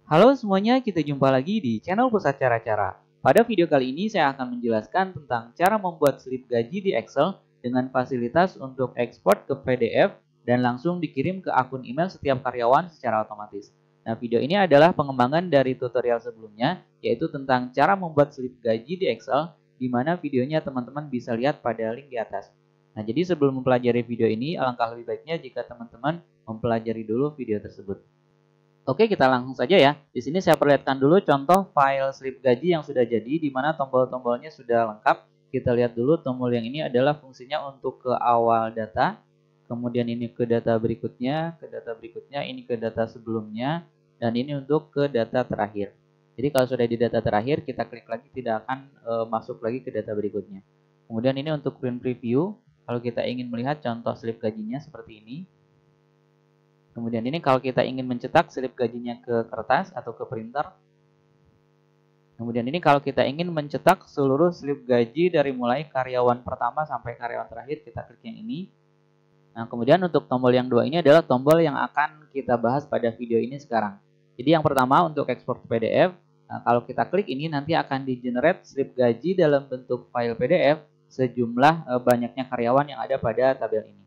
Halo semuanya, kita jumpa lagi di channel Pusat Cara-Cara. Pada video kali ini saya akan menjelaskan tentang cara membuat slip gaji di Excel dengan fasilitas untuk ekspor ke PDF dan langsung dikirim ke akun email setiap karyawan secara otomatis. Nah, video ini adalah pengembangan dari tutorial sebelumnya, yaitu tentang cara membuat slip gaji di Excel, di mana videonya teman-teman bisa lihat pada link di atas. Nah, jadi sebelum mempelajari video ini, alangkah lebih baiknya jika teman-teman mempelajari dulu video tersebut. Oke, kita langsung saja ya. Di sini saya perlihatkan dulu contoh file slip gaji yang sudah jadi, di mana tombol-tombolnya sudah lengkap. Kita lihat dulu tombol yang ini adalah fungsinya untuk ke awal data, kemudian ini ke data berikutnya, ini ke data sebelumnya, dan ini untuk ke data terakhir. Jadi kalau sudah di data terakhir, kita klik lagi tidak akan masuk lagi ke data berikutnya. Kemudian ini untuk print preview, kalau kita ingin melihat contoh slip gajinya seperti ini. Kemudian ini kalau kita ingin mencetak slip gajinya ke kertas atau ke printer. Kemudian ini kalau kita ingin mencetak seluruh slip gaji dari mulai karyawan pertama sampai karyawan terakhir, kita klik yang ini. Nah, kemudian untuk tombol yang dua ini adalah tombol yang akan kita bahas pada video ini sekarang. Jadi yang pertama untuk ekspor ke PDF, nah, kalau kita klik ini nanti akan di-generate slip gaji dalam bentuk file PDF sejumlah banyaknya karyawan yang ada pada tabel ini.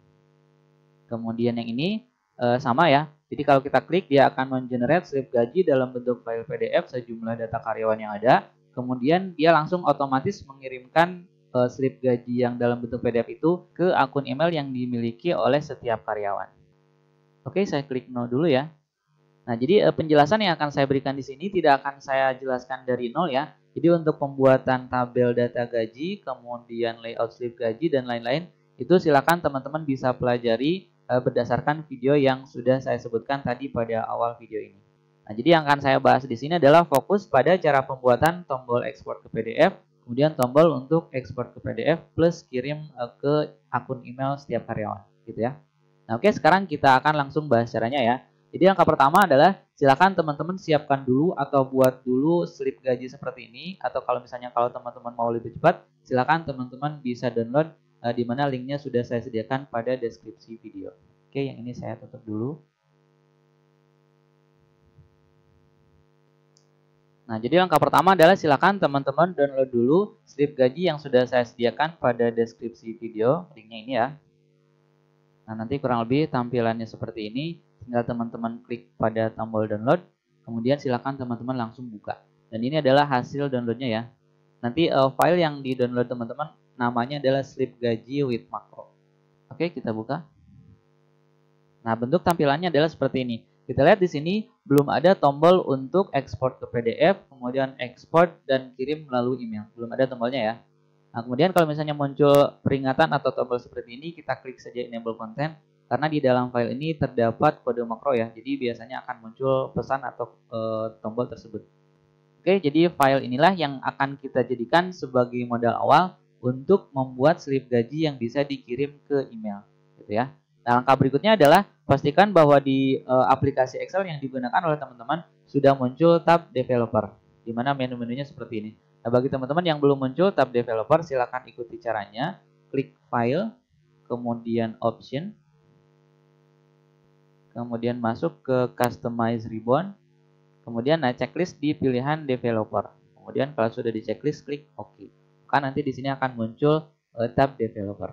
Kemudian yang ini sama ya. Jadi kalau kita klik dia akan mengenerate slip gaji dalam bentuk file PDF sejumlah data karyawan yang ada. Kemudian dia langsung otomatis mengirimkan slip gaji yang dalam bentuk PDF itu ke akun email yang dimiliki oleh setiap karyawan. Oke, saya klik no dulu ya. Nah, jadi penjelasan yang akan saya berikan di sini tidak akan saya jelaskan dari nol ya. Jadi untuk pembuatan tabel data gaji, kemudian layout slip gaji dan lain-lain, itu silakan teman-teman bisa pelajari berdasarkan video yang sudah saya sebutkan tadi pada awal video ini. Nah, jadi yang akan saya bahas di sini adalah fokus pada cara pembuatan tombol ekspor ke PDF, kemudian tombol untuk ekspor ke PDF plus kirim ke akun email setiap karyawan, gitu ya. Nah, oke, sekarang kita akan langsung bahas caranya ya. Jadi langkah pertama adalah silakan teman-teman siapkan dulu atau buat dulu slip gaji seperti ini, atau kalau misalnya kalau teman-teman mau lebih cepat, silakan teman-teman bisa download di mana linknya sudah saya sediakan pada deskripsi video. Oke, yang ini saya tutup dulu. Nah, jadi langkah pertama adalah silakan teman-teman download dulu slip gaji yang sudah saya sediakan pada deskripsi video, linknya ini ya. Nah, nanti kurang lebih tampilannya seperti ini. Tinggal teman-teman klik pada tombol download, kemudian silakan teman-teman langsung buka. Dan ini adalah hasil downloadnya ya. Nanti file yang di download teman-teman namanya adalah slip gaji with macro. Oke, kita buka. Nah, bentuk tampilannya adalah seperti ini. Kita lihat di sini belum ada tombol untuk ekspor ke PDF, kemudian ekspor dan kirim melalui email. Belum ada tombolnya ya. Nah, kemudian kalau misalnya muncul peringatan atau tombol seperti ini, kita klik saja enable content karena di dalam file ini terdapat kode makro ya. Jadi biasanya akan muncul pesan atau tombol tersebut. Oke, jadi file inilah yang akan kita jadikan sebagai modal awal untuk membuat slip gaji yang bisa dikirim ke email, gitu ya. Nah, langkah berikutnya adalah pastikan bahwa di aplikasi Excel yang digunakan oleh teman-teman sudah muncul tab developer, di mana menu-menunya seperti ini. Nah, bagi teman-teman yang belum muncul tab developer, silakan ikuti caranya. Klik file, kemudian option, kemudian masuk ke customize ribbon, kemudian checklist di pilihan developer. Kemudian kalau sudah di checklist, klik OK. Maka nanti di sini akan muncul tab developer.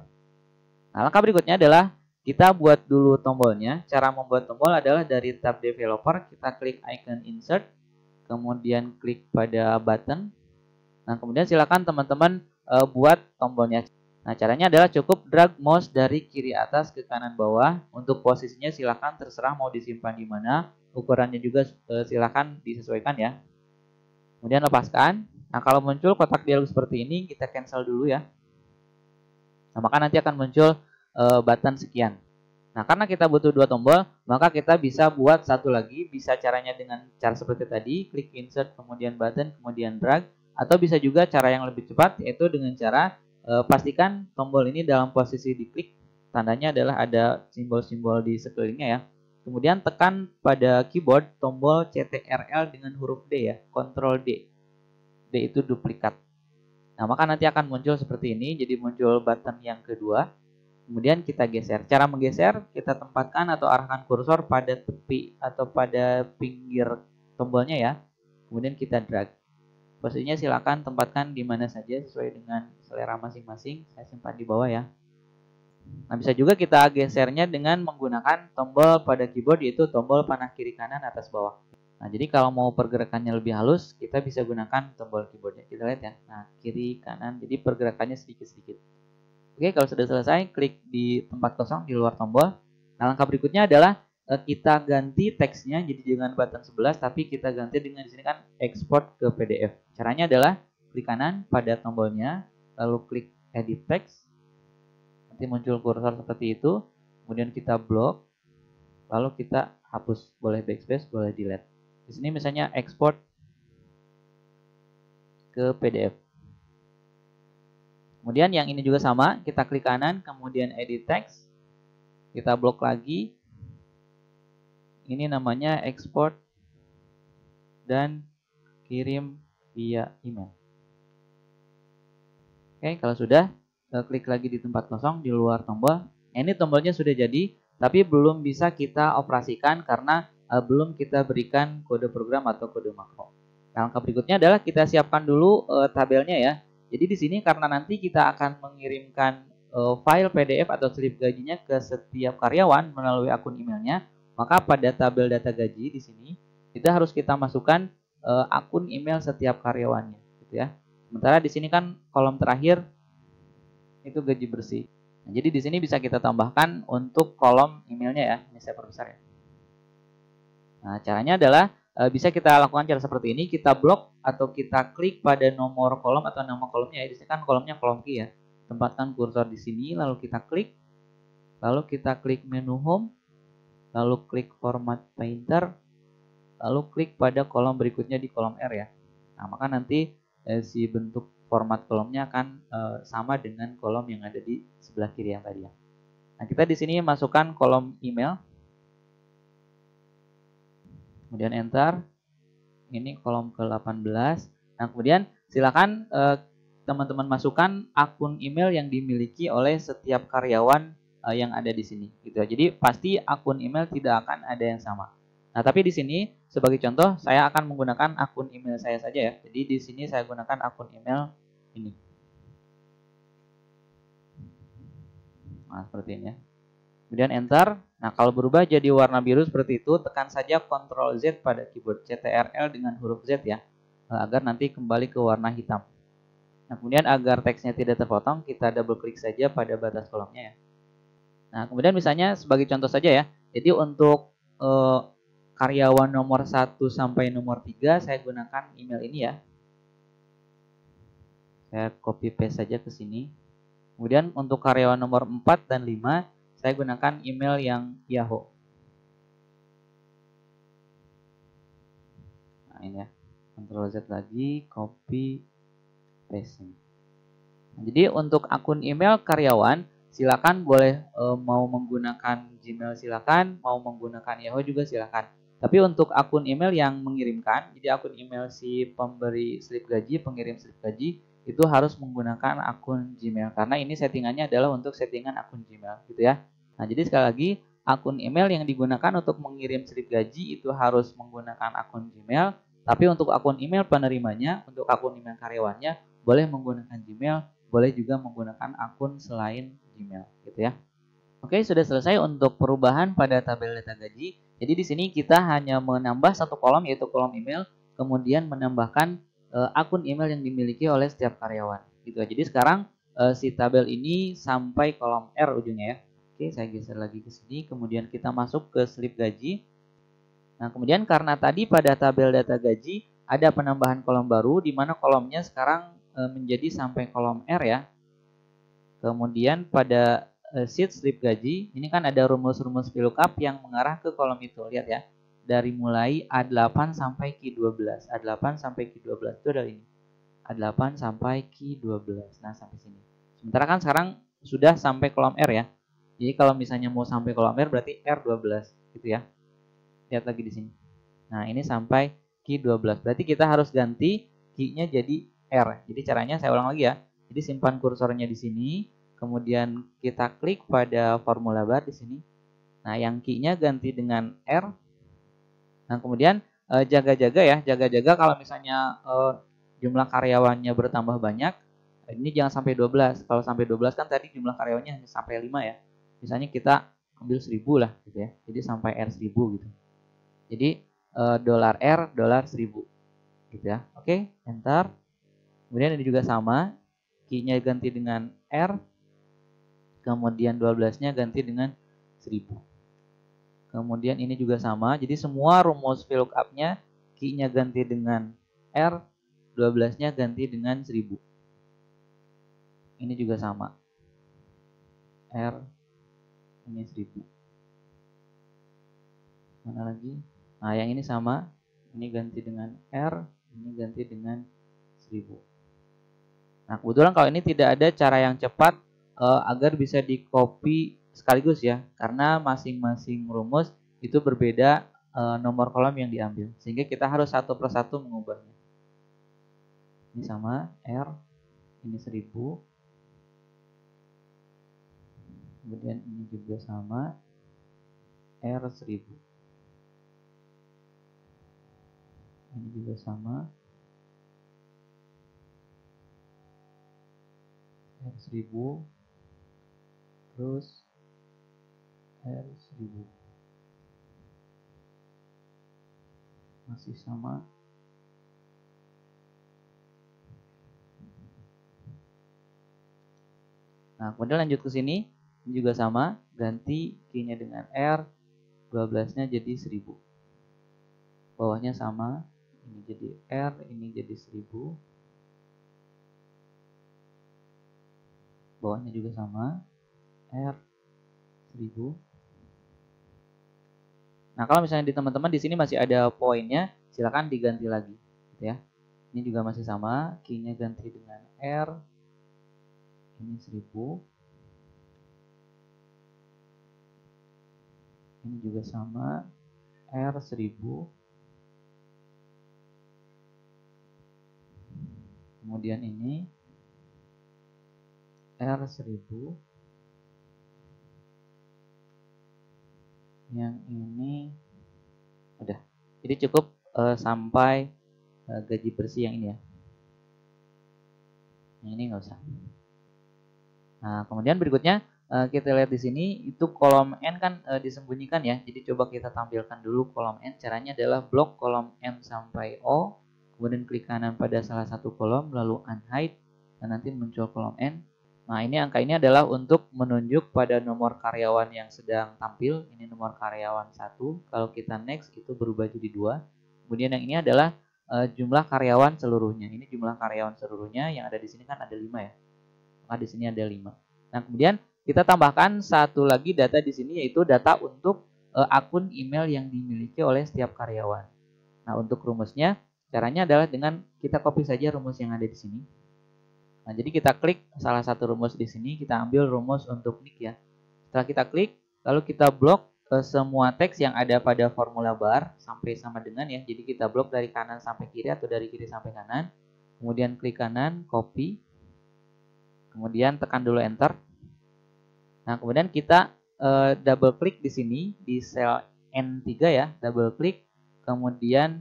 Nah, langkah berikutnya adalah kita buat dulu tombolnya. Cara membuat tombol adalah dari tab developer, kita klik icon insert, kemudian klik pada button. Nah, kemudian silakan teman-teman buat tombolnya. Nah, caranya adalah cukup drag mouse dari kiri atas ke kanan bawah. Untuk posisinya silakan terserah mau disimpan di mana. Ukurannya juga silakan disesuaikan ya. Kemudian lepaskan. Nah, kalau muncul kotak dialog seperti ini, kita cancel dulu ya. Nah, maka nanti akan muncul button sekian. Nah, karena kita butuh dua tombol, maka kita bisa buat satu lagi. Bisa caranya dengan cara seperti tadi, klik insert, kemudian button, kemudian drag. Atau bisa juga cara yang lebih cepat, yaitu dengan cara pastikan tombol ini dalam posisi diklik. Tandanya adalah ada simbol-simbol di sekelilingnya ya. Kemudian tekan pada keyboard tombol CTRL dengan huruf D ya, Ctrl D. D itu duplikat. Nah, maka nanti akan muncul seperti ini, jadi muncul button yang kedua. Kemudian kita geser. Cara menggeser, kita tempatkan atau arahkan kursor pada tepi atau pada pinggir tombolnya ya. Kemudian kita drag. Posisinya silakan tempatkan di mana saja sesuai dengan selera masing-masing. Saya simpan di bawah ya. Nah, bisa juga kita gesernya dengan menggunakan tombol pada keyboard, yaitu tombol panah kiri kanan atas bawah. Nah, jadi kalau mau pergerakannya lebih halus, kita bisa gunakan tombol keyboardnya. Kita lihat ya. Nah, kiri kanan, jadi pergerakannya sedikit-sedikit. Oke, kalau sudah selesai, klik di tempat kosong di luar tombol. Nah, langkah berikutnya adalah kita ganti teksnya jadi dengan button 11, tapi kita ganti dengan di sini kan export ke PDF. Caranya adalah klik kanan pada tombolnya, lalu klik edit text. Nanti muncul kursor seperti itu, kemudian kita blok, lalu kita hapus, boleh backspace, boleh delete. Di sini misalnya export ke PDF. Kemudian yang ini juga sama, kita klik kanan, kemudian edit text, kita blok lagi. Ini namanya export dan kirim via email. Oke, kalau sudah, klik lagi di tempat kosong di luar tombol. Ini tombolnya sudah jadi, tapi belum bisa kita operasikan karena belum kita berikan kode program atau kode makro. Nah, langkah berikutnya adalah kita siapkan dulu tabelnya ya. Jadi di sini karena nanti kita akan mengirimkan file PDF atau slip gajinya ke setiap karyawan melalui akun emailnya, maka pada tabel data gaji di sini kita masukkan akun email setiap karyawannya, gitu ya. Sementara di sini kan kolom terakhir itu gaji bersih. Nah, jadi di sini bisa kita tambahkan untuk kolom emailnya ya. Ini saya perbesar ya. Nah, caranya adalah bisa kita lakukan cara seperti ini. Kita blok atau kita klik pada nomor kolom atau nama kolomnya ya. Di sini kan kolomnya kolom key ya. Tempatkan kursor di sini, lalu kita klik. Lalu kita klik menu home. Lalu klik format painter. Lalu klik pada kolom berikutnya di kolom R ya. Nah, maka nanti si bentuk format kolomnya akan sama dengan kolom yang ada di sebelah kiri yang tadi ya. Nah, kita di sini masukkan kolom email. Kemudian enter. Ini kolom ke-18. Nah, kemudian silakan teman-teman masukkan akun email yang dimiliki oleh setiap karyawan yang ada di sini gitu ya. Jadi pasti akun email tidak akan ada yang sama. Nah, tapi di sini sebagai contoh saya akan menggunakan akun email saya saja ya. Jadi di sini saya gunakan akun email ini. Nah, seperti ini ya. Kemudian enter. Nah, kalau berubah jadi warna biru seperti itu, tekan saja Ctrl Z pada keyboard, CTRL dengan huruf Z ya, agar nanti kembali ke warna hitam. Nah, kemudian agar teksnya tidak terpotong, kita double klik saja pada batas kolomnya ya. Nah, kemudian misalnya sebagai contoh saja ya. Jadi untuk karyawan nomor 1 sampai nomor 3 saya gunakan email ini ya. Saya copy paste saja ke sini. Kemudian untuk karyawan nomor 4 dan 5 saya gunakan email yang Yahoo. Nah, ini ya. Ctrl Z lagi, copy paste. Nah, jadi untuk akun email karyawan silakan boleh mau menggunakan Gmail silakan, mau menggunakan Yahoo juga silakan. Tapi untuk akun email yang mengirimkan, jadi akun email si pemberi slip gaji, pengirim slip gaji itu harus menggunakan akun Gmail karena ini settingannya adalah untuk settingan akun Gmail gitu ya. Nah, jadi sekali lagi akun email yang digunakan untuk mengirim slip gaji itu harus menggunakan akun Gmail, tapi untuk akun email penerimanya, untuk akun email karyawannya boleh menggunakan Gmail, boleh juga menggunakan akun selain Gmail gitu ya. Oke, sudah selesai untuk perubahan pada tabel data gaji. Jadi di sini kita hanya menambah satu kolom yaitu kolom email, kemudian menambahkan akun email yang dimiliki oleh setiap karyawan. Gitu. Jadi sekarang si tabel ini sampai kolom R ujungnya ya. Oke, saya geser lagi ke sini, kemudian kita masuk ke slip gaji. Nah, kemudian karena tadi pada tabel data gaji ada penambahan kolom baru di mana kolomnya sekarang menjadi sampai kolom R ya. Kemudian pada sheet slip gaji, ini kan ada rumus-rumus VLOOKUP yang mengarah ke kolom itu. Lihat ya, dari mulai A8 sampai Q12. A8 sampai Q12 itu adalah ini. A8 sampai Q12. Nah, sampai sini. Sementara kan sekarang sudah sampai kolom R ya. Jadi kalau misalnya mau sampai kolom R berarti R12 gitu ya. Lihat lagi di sini. Nah, ini sampai Q12. Berarti kita harus ganti Q-nya jadi R. Jadi caranya saya ulang lagi ya. Jadi simpan kursornya di sini, kemudian kita klik pada formula bar di sini. Nah, yang Q-nya ganti dengan R. Nah, kemudian jaga-jaga ya, jaga-jaga kalau misalnya jumlah karyawannya bertambah banyak, ini jangan sampai 12. Kalau sampai 12 kan tadi jumlah karyawannya hanya sampai 5 ya. Misalnya kita ambil 1000 lah gitu ya. Jadi sampai R1000 gitu. Jadi dolar R, dolar 1000 gitu ya. Oke, enter. Kemudian ini juga sama, key-nya ganti dengan R, kemudian 12-nya ganti dengan 1000. Kemudian ini juga sama, jadi semua rumus VLOOKUP-nya key-nya ganti dengan R, 12-nya ganti dengan 1000. Ini juga sama, R, ini 1000. Mana lagi? Nah, yang ini sama, ini ganti dengan R, ini ganti dengan 1000. Nah, kebetulan kalau ini tidak ada cara yang cepat agar bisa di copy sekaligus ya, karena masing-masing rumus itu berbeda nomor kolom yang diambil, sehingga kita harus satu persatu mengubahnya. Ini sama R, ini 1000, kemudian ini juga sama R 1000, ini juga sama R1000, terus R1000, masih sama. Nah, kemudian lanjut ke sini, ini juga sama, ganti key-nya dengan R, 12-nya jadi 1000. Bawahnya sama, ini jadi R, ini jadi 1000. Bawahnya juga sama, R 1000. Nah, kalau misalnya di teman-teman di sini masih ada poinnya, silakan diganti lagi, gitu ya. Ini juga masih sama, key-nya ganti dengan R, ini 1000. Ini juga sama, R 1000. Kemudian ini R1000. Yang ini udah. Jadi cukup sampai gaji bersih yang ini ya. Yang ini nggak usah. Nah, kemudian berikutnya kita lihat di sini itu kolom N kan disembunyikan ya. Jadi coba kita tampilkan dulu kolom N. Caranya adalah blok kolom M sampai O, kemudian klik kanan pada salah satu kolom, lalu unhide, dan nanti muncul kolom N. Nah, ini angka ini adalah untuk menunjuk pada nomor karyawan yang sedang tampil. Ini nomor karyawan 1. Kalau kita next itu berubah jadi 2. Kemudian yang ini adalah jumlah karyawan seluruhnya. Ini jumlah karyawan seluruhnya, yang ada di sini kan ada 5 ya. Maka di sini ada 5. Nah, kemudian kita tambahkan satu lagi data di sini, yaitu data untuk akun email yang dimiliki oleh setiap karyawan. Nah, untuk rumusnya caranya adalah dengan kita copy saja rumus yang ada di sini. Nah, jadi kita klik salah satu rumus di sini, kita ambil rumus untuk nick ya. Setelah kita klik, lalu kita blok semua teks yang ada pada formula bar sampai sama dengan ya. Jadi kita blok dari kanan sampai kiri atau dari kiri sampai kanan. Kemudian klik kanan, copy. Kemudian tekan dulu enter. Nah, kemudian kita double klik di sini di sel N3 ya, double klik, kemudian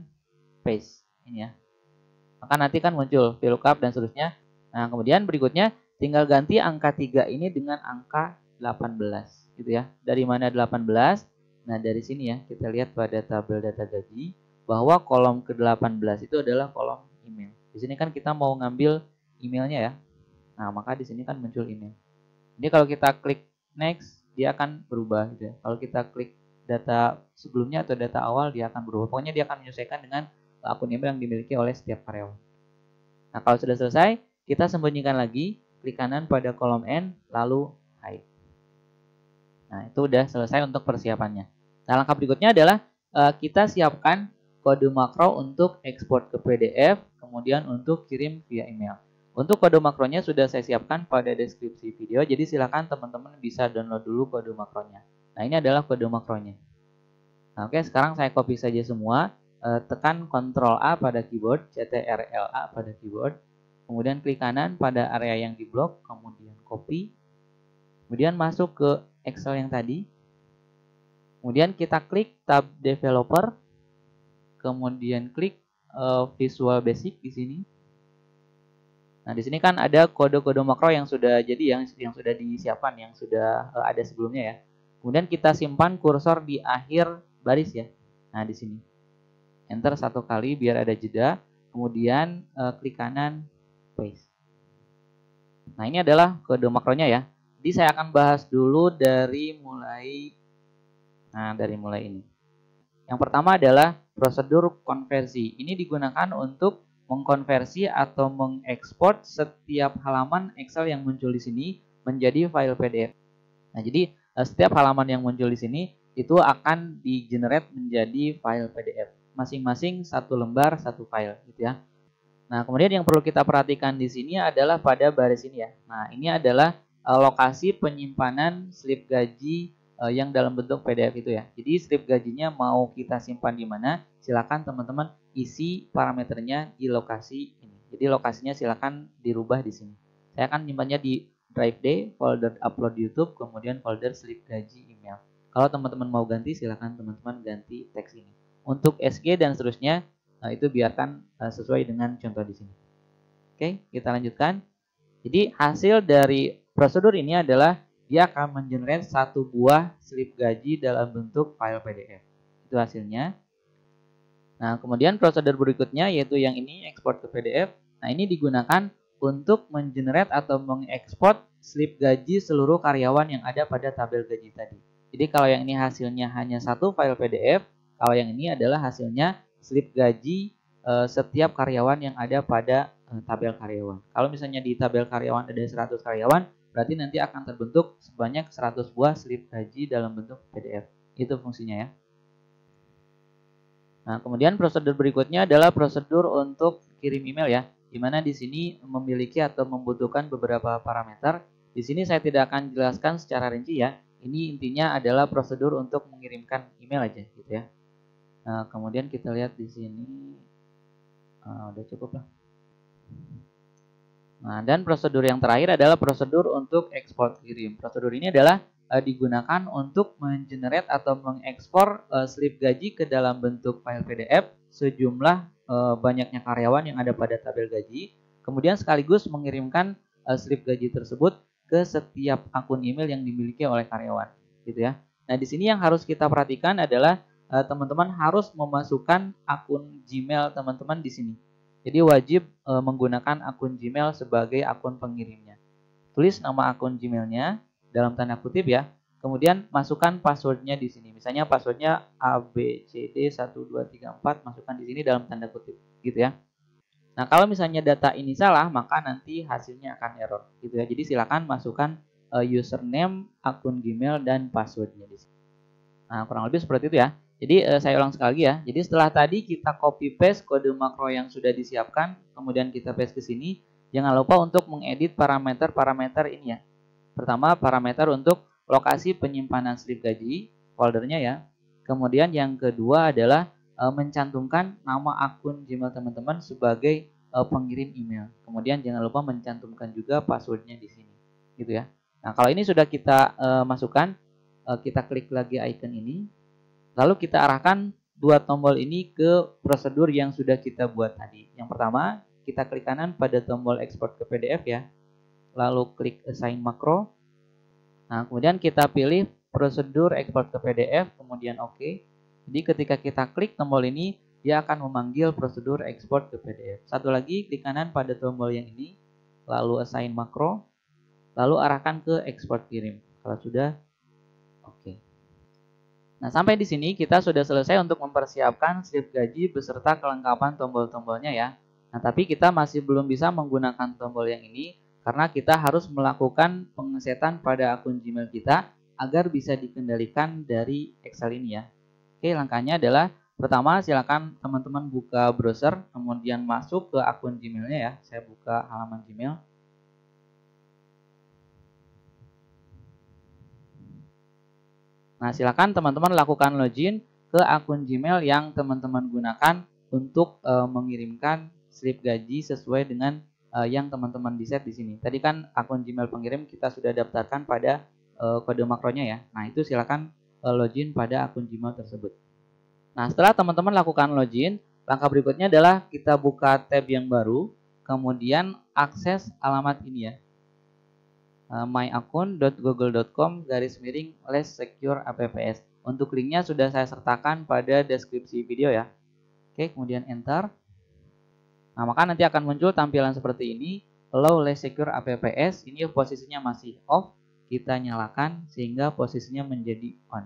paste ini ya. Maka nanti kan muncul VLOOKUP dan seterusnya. Nah, kemudian berikutnya tinggal ganti angka 3 ini dengan angka 18 gitu ya. Dari mana 18? Nah, dari sini ya, kita lihat pada tabel data gaji bahwa kolom ke-18 itu adalah kolom email. Di sini kan kita mau ngambil emailnya ya. Nah, maka di sini kan muncul email. Jadi kalau kita klik next, dia akan berubah gitu ya. Kalau kita klik data sebelumnya atau data awal, dia akan berubah. Pokoknya dia akan menyesuaikan dengan akun email yang dimiliki oleh setiap karyawan. Nah, kalau sudah selesai, kita sembunyikan lagi, klik kanan pada kolom N, lalu hide. Nah, itu udah selesai untuk persiapannya. Nah, langkah berikutnya adalah kita siapkan kode makro untuk ekspor ke PDF, kemudian untuk kirim via email. Untuk kode makronya sudah saya siapkan pada deskripsi video, jadi silakan teman-teman bisa download dulu kode makronya. Nah, ini adalah kode makronya. Nah, oke, sekarang saya copy saja semua. Tekan Ctrl A pada keyboard, Ctrl A pada keyboard. Kemudian klik kanan pada area yang diblok, kemudian copy. Kemudian masuk ke Excel yang tadi. Kemudian kita klik tab developer. kemudian klik Visual Basic di sini. Nah, di sini kan ada kode-kode makro yang sudah jadi yang sudah disiapkan, yang sudah ada sebelumnya ya. Kemudian kita simpan kursor di akhir baris ya. Nah, di sini. Enter satu kali biar ada jeda. Kemudian klik kanan paste. Nah, ini adalah kode makronya ya. Jadi saya akan bahas dulu dari mulai ini. Yang pertama adalah prosedur konversi. Ini digunakan untuk mengkonversi atau mengekspor setiap halaman Excel yang muncul di sini menjadi file PDF. Nah, jadi setiap halaman yang muncul di sini itu akan di-generate menjadi file PDF. Masing-masing satu lembar, satu file gitu ya. Nah, kemudian yang perlu kita perhatikan di sini adalah pada baris ini ya. Nah, ini adalah lokasi penyimpanan slip gaji yang dalam bentuk PDF itu ya. Jadi slip gajinya mau kita simpan di mana, silakan teman-teman isi parameternya di lokasi ini. Jadi lokasinya silakan dirubah di sini. Saya akan menyimpannya di Drive D, folder upload YouTube, kemudian folder slip gaji email. Kalau teman-teman mau ganti, silakan teman-teman ganti teks ini. Untuk SG dan seterusnya, itu biarkan sesuai dengan contoh di sini. Oke, kita lanjutkan. Jadi hasil dari prosedur ini adalah dia akan mengenerate satu buah slip gaji dalam bentuk file PDF. Itu hasilnya. Nah, kemudian prosedur berikutnya yaitu yang ini, ekspor ke PDF. Nah, ini digunakan untuk mengenerate atau mengekspor slip gaji seluruh karyawan yang ada pada tabel gaji tadi. Jadi kalau yang ini hasilnya hanya satu file PDF, kalau yang ini adalah hasilnya slip gaji setiap karyawan yang ada pada tabel karyawan. Kalau misalnya di tabel karyawan ada 100 karyawan, berarti nanti akan terbentuk sebanyak 100 buah slip gaji dalam bentuk PDF. Itu fungsinya ya. Nah, kemudian prosedur berikutnya adalah prosedur untuk kirim email ya, di mana di sini memiliki atau membutuhkan beberapa parameter. Di sini saya tidak akan jelaskan secara rinci ya. Ini intinya adalah prosedur untuk mengirimkan email aja gitu ya. Nah, kemudian kita lihat di sini udah cukup lah. Nah, dan prosedur yang terakhir adalah prosedur untuk ekspor kirim. Prosedur ini adalah digunakan untuk mengenerate atau mengekspor slip gaji ke dalam bentuk file PDF sejumlah banyaknya karyawan yang ada pada tabel gaji, kemudian sekaligus mengirimkan slip gaji tersebut ke setiap akun email yang dimiliki oleh karyawan, gitu ya. Nah, di sini yang harus kita perhatikan adalah teman-teman harus memasukkan akun Gmail teman-teman di sini. Jadi wajib menggunakan akun Gmail sebagai akun pengirimnya. Tulis nama akun Gmailnya dalam tanda kutip ya. Kemudian masukkan passwordnya di sini. Misalnya passwordnya ABCD1234, masukkan di sini dalam tanda kutip, gitu ya. Nah, kalau misalnya data ini salah, maka nanti hasilnya akan error, gitu ya. Jadi silakan masukkan username, akun Gmail dan passwordnya di sini. Nah, kurang lebih seperti itu ya. Jadi saya ulang sekali lagi ya. Jadi setelah tadi kita copy paste kode makro yang sudah disiapkan, kemudian kita paste ke sini. Jangan lupa untuk mengedit parameter-parameter ini ya. Pertama, parameter untuk lokasi penyimpanan slip gaji, foldernya ya. Kemudian yang kedua adalah mencantumkan nama akun Gmail teman-teman sebagai pengirim email. Kemudian jangan lupa mencantumkan juga passwordnya di sini, gitu ya. Nah, kalau ini sudah kita masukkan, kita klik lagi icon ini. Lalu kita arahkan dua tombol ini ke prosedur yang sudah kita buat tadi. Yang pertama, kita klik kanan pada tombol ekspor ke PDF ya. Lalu klik assign makro. Nah, kemudian kita pilih prosedur ekspor ke PDF, kemudian OK. Jadi ketika kita klik tombol ini, dia akan memanggil prosedur ekspor ke PDF. Satu lagi, klik kanan pada tombol yang ini, lalu assign makro, lalu arahkan ke ekspor kirim. Kalau sudah, OK. Nah, sampai di sini kita sudah selesai untuk mempersiapkan slip gaji beserta kelengkapan tombol-tombolnya ya. Nah, tapi kita masih belum bisa menggunakan tombol yang ini karena kita harus melakukan pengesetan pada akun Gmail kita agar bisa dikendalikan dari Excel ini ya. Oke, langkahnya adalah pertama silakan teman-teman buka browser, kemudian masuk ke akun Gmailnya ya. Saya buka halaman Gmail. Nah, silakan teman-teman lakukan login ke akun Gmail yang teman-teman gunakan untuk mengirimkan slip gaji sesuai dengan yang teman-teman di set di sini. Tadi kan akun Gmail pengirim kita sudah daftarkan pada kode makronya ya. Nah, itu silakan login pada akun Gmail tersebut. Nah, setelah teman-teman lakukan login, langkah berikutnya adalah kita buka tab yang baru, kemudian akses alamat ini ya, myaccount.google.com/secure-apps. Untuk linknya sudah saya sertakan pada deskripsi video ya. Oke, kemudian enter. Nah, maka nanti akan muncul tampilan seperti ini. Allow less secure apps. Ini posisinya masih off. Kita nyalakan sehingga posisinya menjadi on.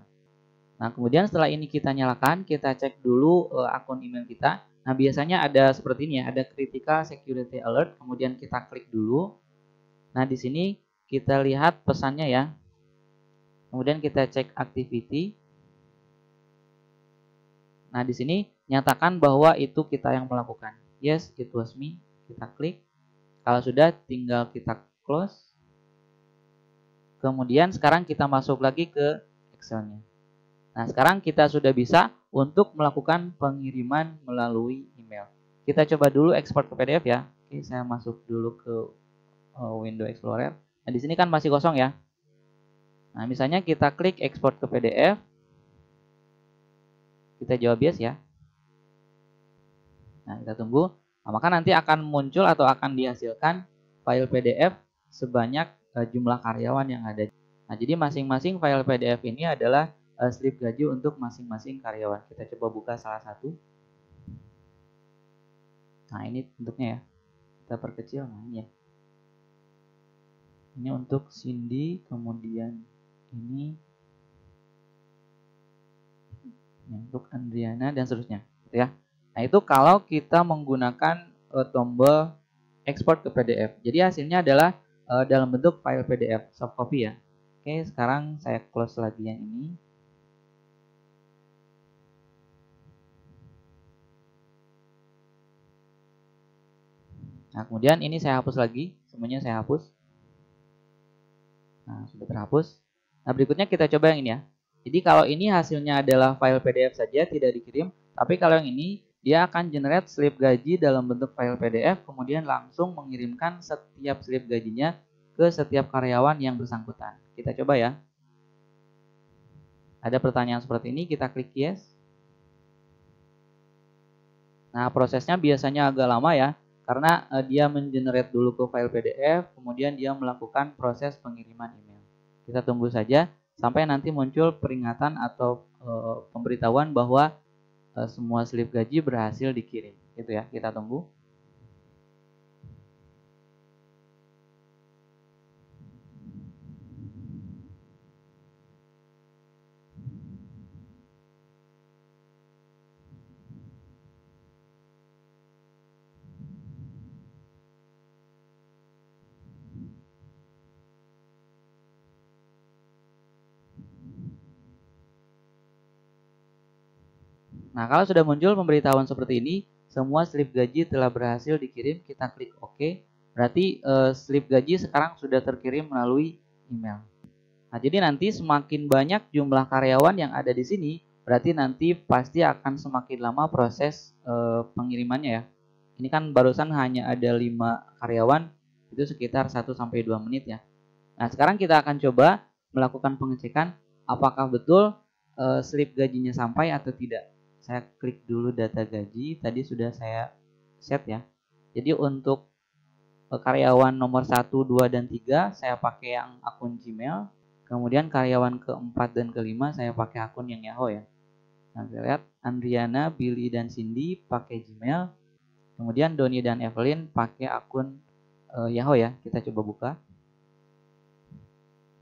Nah, kemudian setelah ini kita nyalakan, kita cek dulu akun email kita. Nah, biasanya ada seperti ini ya, ada critical security alert. Kemudian kita klik dulu. Nah, di sini kita lihat pesannya ya. Kemudian kita cek activity. Nah, di sini nyatakan bahwa itu kita yang melakukan. Yes, it was me. Kita klik. Kalau sudah, tinggal kita close. Kemudian sekarang kita masuk lagi ke Excel-nya. Nah, sekarang kita sudah bisa untuk melakukan pengiriman melalui email. Kita coba dulu ekspor ke PDF ya. Oke, saya masuk dulu ke Windows Explorer. Nah, di sini kan masih kosong ya. Nah, misalnya kita klik ekspor ke PDF. Kita jawab yes ya. Nah, kita tunggu. Nah, maka nanti akan muncul atau akan dihasilkan file PDF sebanyak jumlah karyawan yang ada. Nah, jadi masing-masing file PDF ini adalah slip gaji untuk masing-masing karyawan. Kita coba buka salah satu. Nah, ini bentuknya ya. Kita perkecil. Nah, ini ya. Ini untuk Cindy, kemudian ini untuk Andriana dan seterusnya, gitu ya. Nah, itu kalau kita menggunakan tombol export ke PDF. Jadi hasilnya adalah dalam bentuk file PDF soft copy ya. Oke, sekarang saya close lagi yang ini. Nah, kemudian ini saya hapus lagi, semuanya saya hapus. Nah, sudah terhapus. Nah, berikutnya kita coba yang ini ya. Jadi kalau ini hasilnya adalah file PDF saja, tidak dikirim. Tapi kalau yang ini, dia akan generate slip gaji dalam bentuk file PDF, kemudian langsung mengirimkan setiap slip gajinya ke setiap karyawan yang bersangkutan. Kita coba ya. Ada pertanyaan seperti ini, kita klik yes. Nah, prosesnya biasanya agak lama ya, karena dia mengenerate dulu ke file PDF, kemudian dia melakukan proses pengiriman email. Kita tunggu saja sampai nanti muncul peringatan atau pemberitahuan bahwa semua slip gaji berhasil dikirim. Gitu ya, kita tunggu. Nah, kalau sudah muncul pemberitahuan seperti ini, semua slip gaji telah berhasil dikirim, kita klik OK. Berarti slip gaji sekarang sudah terkirim melalui email. Nah, jadi nanti semakin banyak jumlah karyawan yang ada di sini, berarti nanti pasti akan semakin lama proses pengirimannya ya. Ini kan barusan hanya ada 5 karyawan, itu sekitar 1-2 menit ya. Nah, sekarang kita akan coba melakukan pengecekan apakah betul slip gajinya sampai atau tidak. Saya klik dulu data gaji, tadi sudah saya set ya. Jadi untuk karyawan nomor 1, 2, dan 3 saya pakai yang akun Gmail. Kemudian karyawan keempat dan kelima saya pakai akun yang Yahoo ya. Nah, kita lihat Andriana, Billy, dan Cindy pakai Gmail. Kemudian Doni dan Evelyn pakai akun Yahoo ya. Kita coba buka.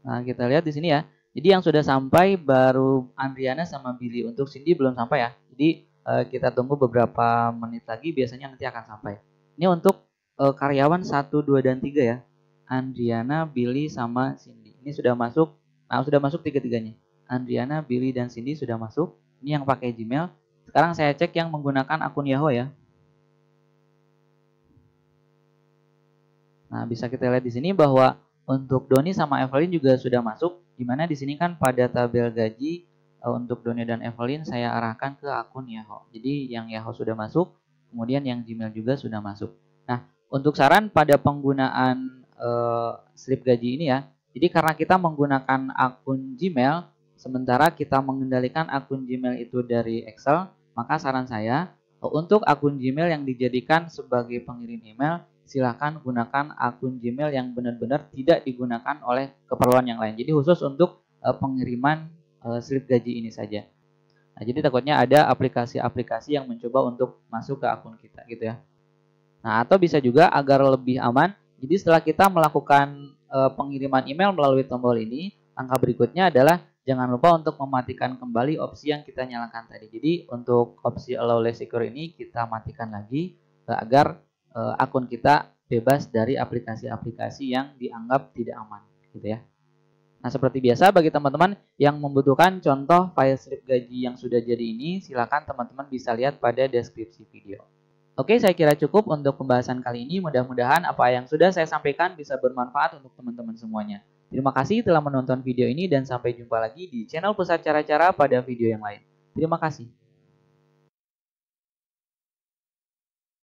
Nah, kita lihat di sini ya. Jadi yang sudah sampai baru Andriana sama Billy. Untuk Cindy belum sampai ya. Jadi kita tunggu beberapa menit lagi, biasanya nanti akan sampai. Ini untuk karyawan 1, 2, dan 3 ya. Andriana, Billy, sama Cindy. Ini sudah masuk. Nah, sudah masuk tiga-tiganya. Andriana, Billy, dan Cindy sudah masuk. Ini yang pakai Gmail. Sekarang saya cek yang menggunakan akun Yahoo ya. Nah, bisa kita lihat di sini bahwa untuk Doni sama Evelyn juga sudah masuk, di mana di sini kan pada tabel gaji untuk Doni dan Evelyn saya arahkan ke akun Yahoo. Jadi yang Yahoo sudah masuk, kemudian yang Gmail juga sudah masuk. Nah, untuk saran pada penggunaan slip gaji ini ya, jadi karena kita menggunakan akun Gmail, sementara kita mengendalikan akun Gmail itu dari Excel, maka saran saya untuk akun Gmail yang dijadikan sebagai pengirim email, silakan gunakan akun Gmail yang benar-benar tidak digunakan oleh keperluan yang lain. Jadi khusus untuk pengiriman slip gaji ini saja. Nah, jadi takutnya ada aplikasi-aplikasi yang mencoba untuk masuk ke akun kita gitu ya. Nah, atau bisa juga agar lebih aman, jadi setelah kita melakukan pengiriman email melalui tombol ini, langkah berikutnya adalah jangan lupa untuk mematikan kembali opsi yang kita nyalakan tadi. Jadi untuk opsi allow less secure ini kita matikan lagi agar akun kita bebas dari aplikasi-aplikasi yang dianggap tidak aman gitu ya. Nah, seperti biasa bagi teman-teman yang membutuhkan contoh file slip gaji yang sudah jadi ini, silakan teman-teman bisa lihat pada deskripsi video. Oke, saya kira cukup untuk pembahasan kali ini. Mudah-mudahan apa yang sudah saya sampaikan bisa bermanfaat untuk teman-teman semuanya. Terima kasih telah menonton video ini dan sampai jumpa lagi di channel Pusat Cara-Cara pada video yang lain. Terima kasih.